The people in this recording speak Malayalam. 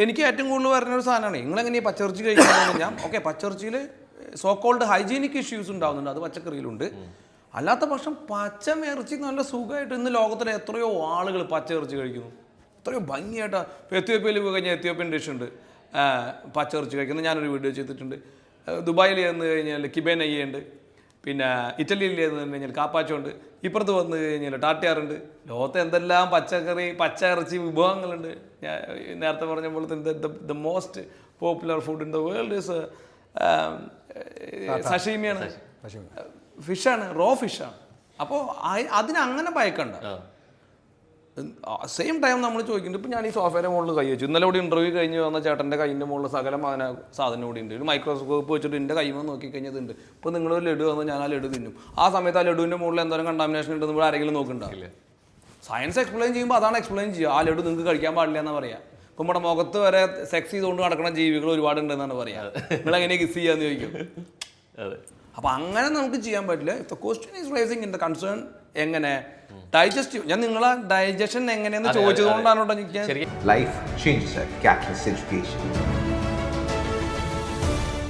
എനിക്ക് ഏറ്റവും കൂടുതൽ പറഞ്ഞൊരു സാധനമാണ് നിങ്ങളെങ്ങനെയാണ് പച്ചയിറച്ചി കഴിക്കുന്നത് ഞാൻ ഓക്കെ പച്ചയിറച്ചിയിൽ സോ കോൾഡ് ഹൈജീനിക് ഇഷ്യൂസ് ഉണ്ടാകുന്നുണ്ട്, അത് പച്ചക്കറിയിലുണ്ട്. അല്ലാത്ത പക്ഷം പച്ച ഇറച്ചി നല്ല സുഖമായിട്ട് ഇന്ന് ലോകത്തിലെ എത്രയോ ആളുകൾ പച്ചയിറച്ചി കഴിക്കുന്നു, എത്രയോ ഭംഗിയായിട്ടാണ്. ഇപ്പോൾ എത്യോപ്യയിൽ പോയി കഴിഞ്ഞാൽ എത്യോപ്യൻ ഡിഷ് ഉണ്ട് പച്ചയിറച്ചി കഴിക്കുന്നത്, ഞാനൊരു വീഡിയോ ചെയ്തിട്ടുണ്ട്. ദുബായിൽ ചെന്ന് കഴിഞ്ഞാൽ കിബേ നെയ്യുണ്ട്, പിന്നെ ഇറ്റലിയിൽ ചെന്ന് കഴിഞ്ഞാൽ കാപ്പാച്ചോ ഉണ്ട്, ഇപ്പുറത്ത് വന്നു കഴിഞ്ഞാൽ ടാട്ടിയാറുണ്ട്. ലോകത്ത് എന്തെല്ലാം പച്ച ഇറച്ചി വിഭവങ്ങളുണ്ട്. ഞാൻ നേരത്തെ പറഞ്ഞ പോലെ the most popular food in the world is സഷീമിയാണ്, ഫിഷാണ്, റോ ഫിഷാണ്. അപ്പോൾ അതിനങ്ങനെ ഭയക്കണ്ട. സെയിം ടൈം നമ്മൾ ചോദിക്കുന്നുണ്ട്. ഇപ്പോൾ ഞാൻ ഈ സോഫയുടെ മുകളിൽ കൈ വെച്ചു, ഇന്നലെ ഇവിടെ ഇൻ്റർവ്യൂ കഴിഞ്ഞ് വന്ന ചേട്ടൻ്റെ കൈയിൻ്റെ മുകളിൽ സകലം സാധനം കൂടി ഉണ്ട്. ഒരു മൈക്രോസ്കോപ്പ് വെച്ചിട്ട് എൻ്റെ കൈമ നോക്കിക്കഴിഞ്ഞത് ഉണ്ട്. ഇപ്പോൾ നിങ്ങളൊരു ലഡു വന്ന് ഞാൻ ആ ലഡു തിന്നും, ആ സമയത്ത് ആ ലഡുവിൻ്റെ മുകളിൽ എന്തോരം കണ്ടാമിനേഷൻ ഉണ്ടെന്ന് ഇവിടെ ആരെങ്കിലും നോക്കുന്നുണ്ടാവില്ല. സയൻസ് എക്സ്പ്ലെയിൻ ചെയ്യുമ്പോൾ അതാണ് എക്സ്പ്ലെയിൻ ചെയ്യുക. ആ ലഡു നിങ്ങൾക്ക് കഴിക്കാൻ പാടില്ല എന്നാണ് പറയുക. ഇപ്പം നമ്മുടെ മുഖത്ത് വരെ സെക്സ് ചെയ്തുകൊണ്ട് നടക്കുന്ന ജീവികൾ ഒരുപാടുണ്ടെന്നാണ് പറയുക. നിങ്ങളെങ്ങനെ കിസ് ചെയ്യാന്ന് ചോദിക്കും. അപ്പം അങ്ങനെ നമുക്ക് ചെയ്യാൻ പറ്റില്ല. If the question is rising in the concern എങ്ങനെ ഡൈജസ്റ്റീവ്, ഞാൻ നിങ്ങളെ ഡൈജഷൻ എങ്ങനെയെന്ന് ചോദിച്ചതുകൊണ്ടാണ് life changes at catalyst education.